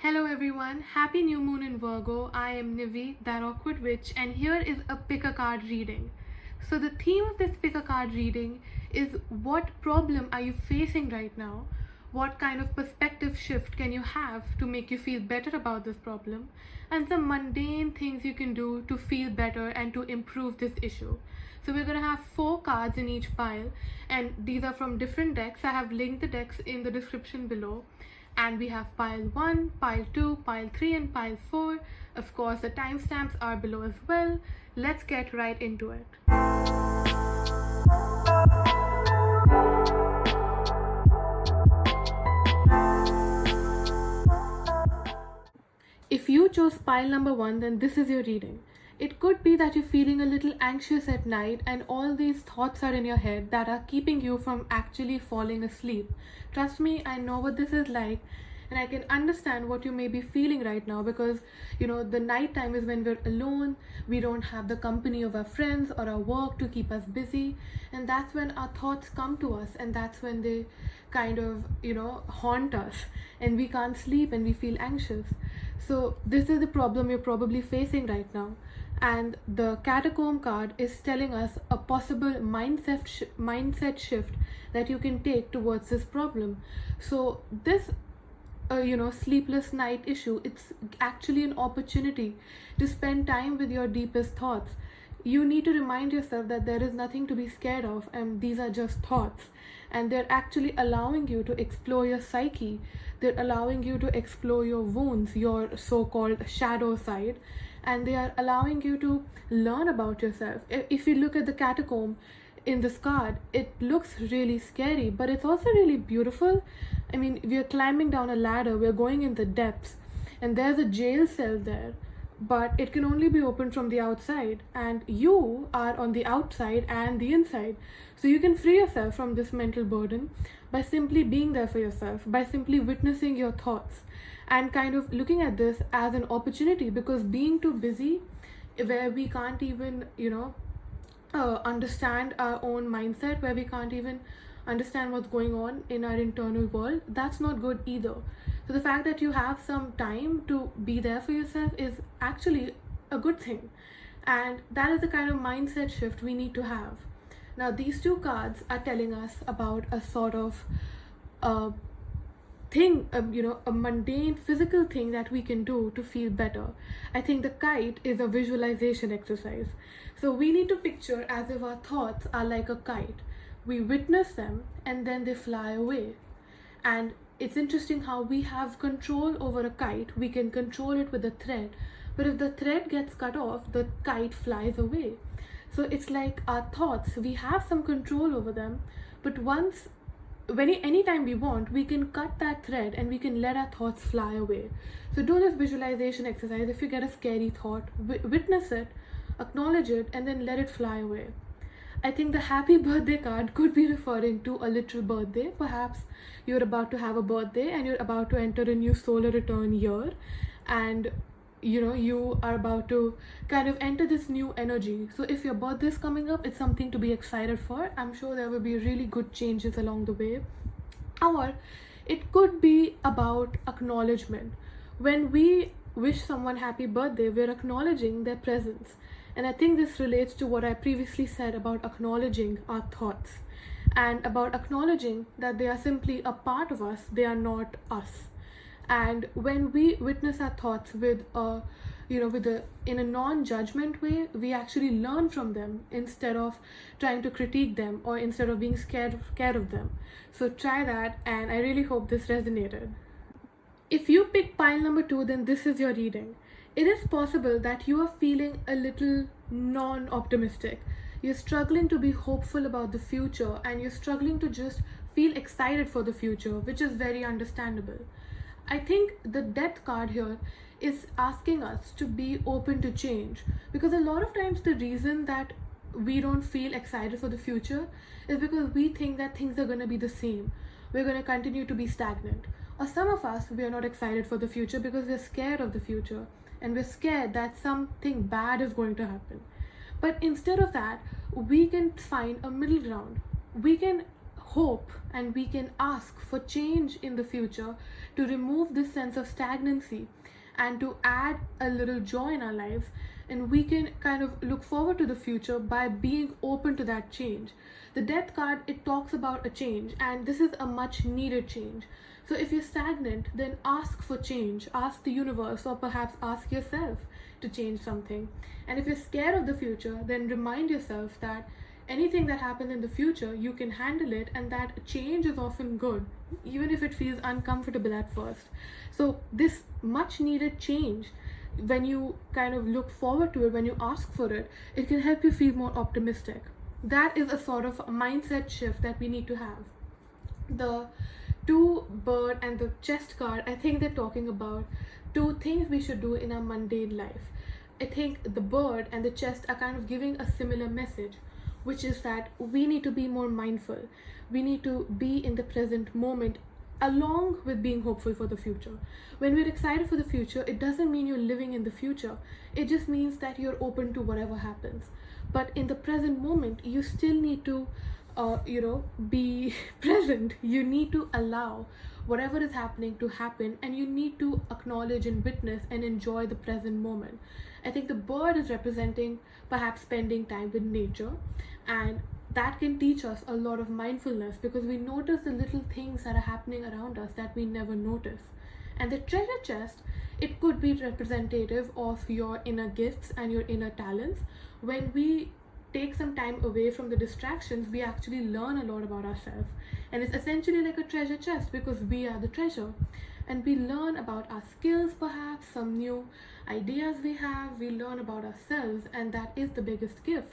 Hello everyone, happy new moon in Virgo. I am Nivi, that awkward witch, and here is a pick a card reading. So the theme of this pick a card reading is what problem are you facing right now? What kind of perspective shift can you have to make you feel better about this problem? And some mundane things you can do to feel better and to improve this issue. So we're going to have 4 cards in each pile, and these are from different decks. I have linked the decks in the description below. And we have pile 1, pile 2, pile 3 and pile 4. Of course, the timestamps are below as well. Let's get right into it. If you chose pile number 1, then this is your reading. It could be that you're feeling a little anxious at night and all these thoughts are in your head that are keeping you from actually falling asleep. Trust me, I know what this is like, and I can understand what you may be feeling right now because the night time is when we're alone, we don't have the company of our friends or our work to keep us busy, and that's when our thoughts come to us, and that's when they kind of haunt us and we can't sleep and we feel anxious. So this is the problem you're probably facing right now. And the catacomb card is telling us a possible mindset shift that you can take towards this problem. So this sleepless night issue, it's actually an opportunity to spend time with your deepest thoughts. You need to remind yourself that there is nothing to be scared of, and these are just thoughts, and they're actually allowing you to explore your psyche. They're allowing you to explore your wounds, your so-called shadow side, and they are allowing you to learn about yourself. If you look at the catacomb in this card, it looks really scary, but it's also really beautiful. I mean, we are climbing down a ladder, we're going in the depths, and there's a jail cell there, but it can only be opened from the outside, and you are on the outside and the inside. So you can free yourself from this mental burden by simply being there for yourself, by simply witnessing your thoughts and kind of looking at this as an opportunity, because being too busy where we can't even understand our own mindset, where we can't even understand what's going on in our internal world, that's not good either. So the fact that you have some time to be there for yourself is actually a good thing, and that is the kind of mindset shift we need to have. Now these 2 cards are telling us about a sort of thing, a mundane physical thing that we can do to feel better. I think the kite is a visualization exercise. So we need to picture as if our thoughts are like a kite. We witness them and then they fly away. And it's interesting how we have control over a kite. We can control it with a thread, but if the thread gets cut off, the kite flies away. So it's like our thoughts, we have some control over them, but anytime we want, we can cut that thread and we can let our thoughts fly away. So do this visualization exercise. If you get a scary thought, witness it, acknowledge it, and then let it fly away. I think the happy birthday card could be referring to a literal birthday. Perhaps you're about to have a birthday and you're about to enter a new solar return year, and you are about to kind of enter this new energy. So if your birthday is coming up, it's something to be excited for. I'm sure there will be really good changes along the way. Or it could be about acknowledgement. When we wish someone happy birthday, we're acknowledging their presence. And I think this relates to what I previously said about acknowledging our thoughts and about acknowledging that they are simply a part of us, they are not us. And when we witness our thoughts in a non-judgment way, we actually learn from them instead of trying to critique them or instead of being scared of them. So try that, and I really hope this resonated. If you pick pile number 2, then this is your reading. It is possible that you are feeling a little non-optimistic. You're struggling to be hopeful about the future, and you're struggling to just feel excited for the future, which is very understandable. I think the death card here is asking us to be open to change, because a lot of times the reason that we don't feel excited for the future is because we think that things are going to be the same. We're going to continue to be stagnant. Or some of us, we are not excited for the future because we're scared of the future, and we're scared that something bad is going to happen. But instead of that, we can find a middle ground. We can hope and we can ask for change in the future to remove this sense of stagnancy and to add a little joy in our lives, and we can kind of look forward to the future by being open to that change. The death card, it talks about a change, and this is a much needed change. So if you're stagnant, then ask for change. Ask the universe, or perhaps ask yourself to change something. And if you're scared of the future, then remind yourself that anything that happens in the future, you can handle it, and that change is often good, even if it feels uncomfortable at first. So this much needed change, when you kind of look forward to it, when you ask for it, it can help you feel more optimistic. That is a sort of mindset shift that we need to have. The two bird and the chest card, I think they're talking about two things we should do in our mundane life. I think the bird and the chest are kind of giving a similar message, which is that we need to be more mindful. We need to be in the present moment along with being hopeful for the future. When we're excited for the future, it doesn't mean you're living in the future. It just means that you're open to whatever happens. But in the present moment, you still need to be present. You need to allow whatever is happening to happen, and you need to acknowledge and witness and enjoy the present moment. I think the bird is representing perhaps spending time with nature, and that can teach us a lot of mindfulness because we notice the little things that are happening around us that we never notice. And the treasure chest, it could be representative of your inner gifts and your inner talents. When we take some time away from the distractions, we actually learn a lot about ourselves. And it's essentially like a treasure chest because we are the treasure. And we learn about our skills, perhaps some new ideas we have, we learn about ourselves, and that is the biggest gift.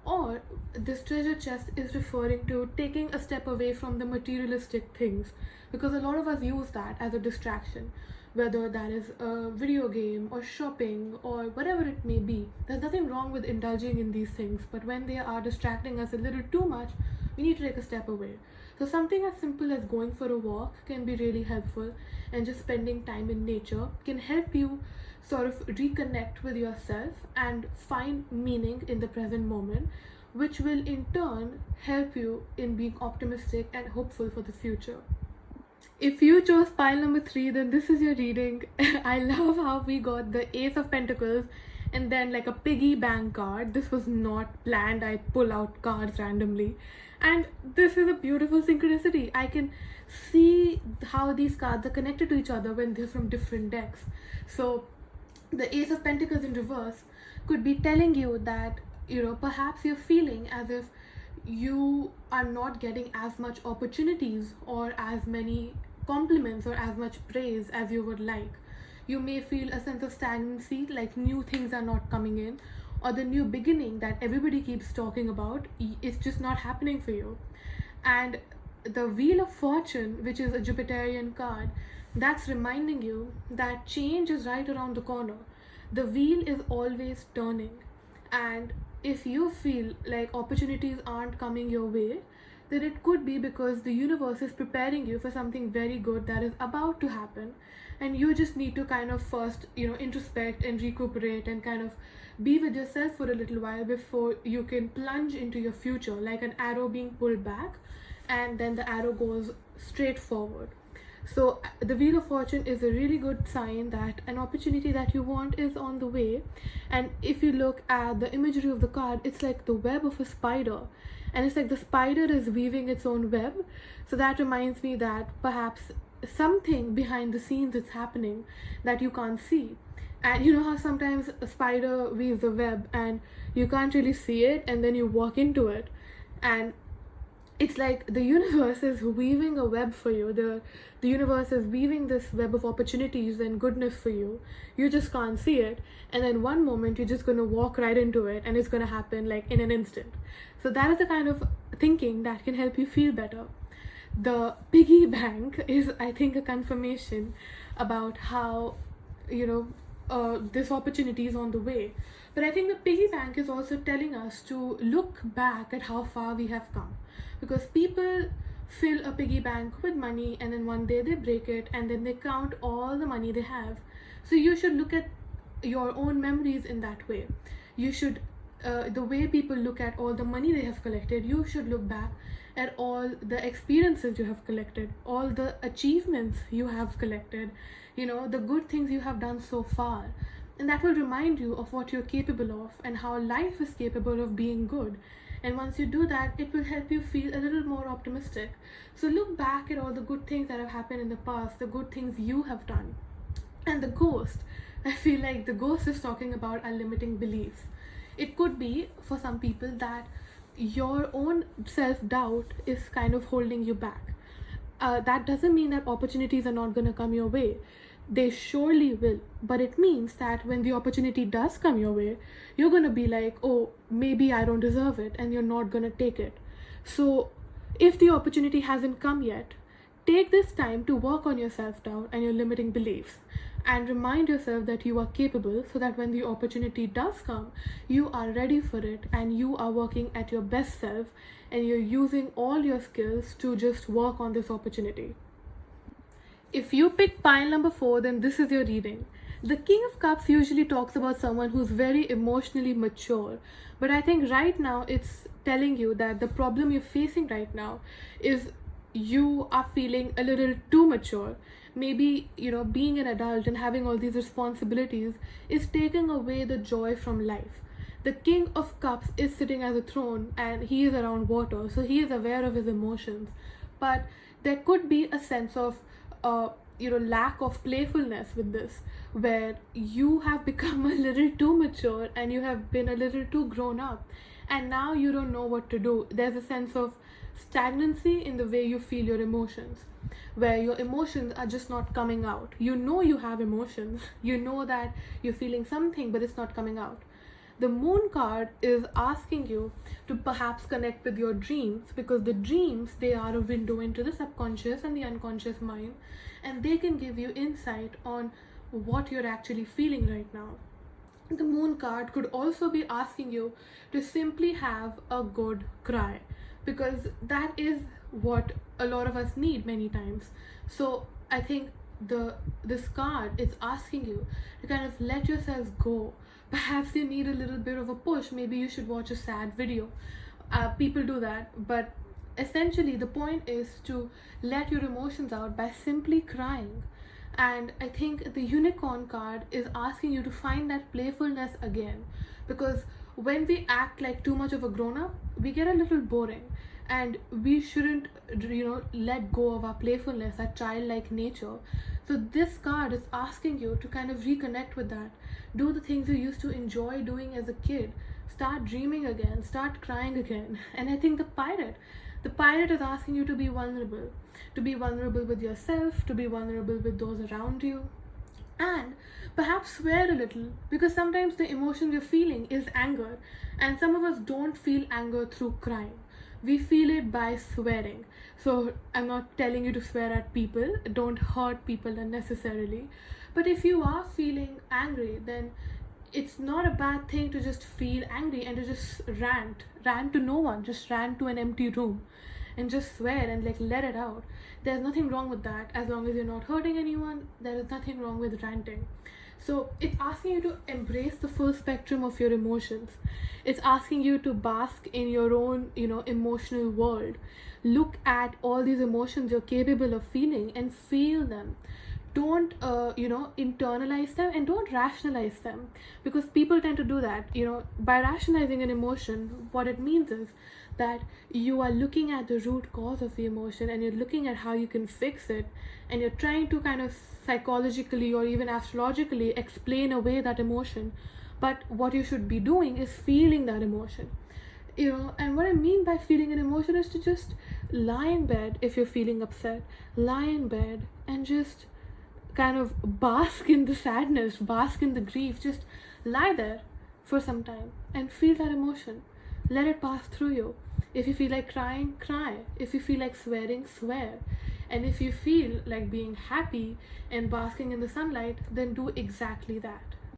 Or this treasure chest is referring to taking a step away from the materialistic things, because a lot of us use that as a distraction, whether that is a video game or shopping or whatever it may be. There's nothing wrong with indulging in these things, but when they are distracting us a little too much, we need to take a step away. So something as simple as going for a walk can be really helpful, and just spending time in nature can help you sort of reconnect with yourself and find meaning in the present moment, which will in turn help you in being optimistic and hopeful for the future. If you chose pile number 3, then this is your reading. I love how we got the Ace of Pentacles and then like a piggy bank card. This was not planned. I pull out cards randomly. And this is a beautiful synchronicity. I can see how these cards are connected to each other when they're from different decks. So the Ace of Pentacles in reverse could be telling you that, perhaps you're feeling as if you are not getting as much opportunities or as many compliments or as much praise as you would like. You may feel a sense of stagnancy, like new things are not coming in, or the new beginning that everybody keeps talking about is just not happening for you. And the Wheel of Fortune, which is a Jupiterian card, that's reminding you that change is right around the corner. The wheel is always turning, and if you feel like opportunities aren't coming your way, then it could be because the universe is preparing you for something very good that is about to happen, and you just need to kind of first introspect and recuperate and kind of be with yourself for a little while before you can plunge into your future, like an arrow being pulled back and then the arrow goes straight forward. So the Wheel of Fortune is a really good sign that an opportunity that you want is on the way. And if you look at the imagery of the card, it's like the web of a spider, and it's like the spider is weaving its own web. So that reminds me that perhaps something behind the scenes is happening that you can't see. And you know how sometimes a spider weaves a web and you can't really see it, and then you walk into it, and it's like the universe is weaving a web for you. The universe is weaving this web of opportunities and goodness for you. You just can't see it, and then one moment you're just going to walk right into it, and it's going to happen like in an instant. So that is the kind of thinking that can help you feel better. The piggy bank is, I think, a confirmation about how this opportunity is on the way. But I think the piggy bank is also telling us to look back at how far we have come, because people fill a piggy bank with money and then one day they break it and then they count all the money they have. So you should look at your own memories in that way. You should the way people look at all the money they have collected, you should look back at all the experiences you have collected, all the achievements you have collected, the good things you have done so far. And that will remind you of what you're capable of and how life is capable of being good. And once you do that, it will help you feel a little more optimistic. So look back at all the good things that have happened in the past, the good things you have done. And the ghost, I feel like the ghost is talking about our limiting beliefs. It could be for some people that your own self-doubt is kind of holding you back. That doesn't mean that opportunities are not going to come your way. They surely will. But it means that when the opportunity does come your way, you're going to be like, oh, maybe I don't deserve it, and you're not going to take it. So if the opportunity hasn't come yet, take this time to work on your self-doubt and your limiting beliefs, and remind yourself that you are capable, so that when the opportunity does come, you are ready for it and you are working at your best self and you're using all your skills to just work on this opportunity. If you pick pile number 4, then this is your reading. The King of Cups usually talks about someone who's very emotionally mature, but I think right now it's telling you that the problem you're facing right now is you are feeling a little too mature. Maybe, being an adult and having all these responsibilities is taking away the joy from life. The King of Cups is sitting as a throne and he is around water, so he is aware of his emotions. But there could be a sense of lack of playfulness with this, where you have become a little too mature and you have been a little too grown up, and now you don't know what to do. There's a sense of stagnancy in the way you feel your emotions, where your emotions are just not coming out. You have emotions, you know that you're feeling something, but it's not coming out. The Moon card is asking you to perhaps connect with your dreams, because the dreams, they are a window into the subconscious and the unconscious mind, and they can give you insight on what you're actually feeling right now. The Moon card could also be asking you to simply have a good cry, because that is what a lot of us need many times. So I think this card is asking you to kind of let yourself go. Perhaps you need a little bit of a push. Maybe you should watch a sad video. People do that, but essentially the point is to let your emotions out by simply crying. And I think the Unicorn card is asking you to find that playfulness again, because when we act like too much of a grown-up, we get a little boring, and we shouldn't let go of our playfulness, our childlike nature. So this card is asking you to kind of reconnect with that. Do the things you used to enjoy doing as a kid. Start dreaming again, start crying again. And I think the pirate is asking you to be vulnerable with yourself, to be vulnerable with those around you, and perhaps swear a little, because sometimes the emotion you're feeling is anger, and some of us don't feel anger through crying. We feel it by swearing. So I'm not telling you to swear at people, don't hurt people unnecessarily, but if you are feeling angry, then it's not a bad thing to just feel angry and to just rant to no one, just rant to an empty room and just swear and let it out. There's nothing wrong with that. As long as you're not hurting anyone, there is nothing wrong with ranting. So it's asking you to embrace the full spectrum of your emotions. It's asking you to bask in your own, emotional world. Look at all these emotions you're capable of feeling and feel them. Don't internalize them, and don't rationalize them, because people tend to do that. By rationalizing an emotion, what it means is that you are looking at the root cause of the emotion and you're looking at how you can fix it, and you're trying to kind of psychologically or even astrologically explain away that emotion. But what you should be doing is feeling that emotion. And what I mean by feeling an emotion is to just lie in bed. If you're feeling upset, lie in bed and just kind of bask in the sadness, bask in the grief. Just lie there for some time and feel that emotion. Let it pass through you. If you feel like crying, cry. If you feel like swearing, swear. And if you feel like being happy and basking in the sunlight, then do exactly that.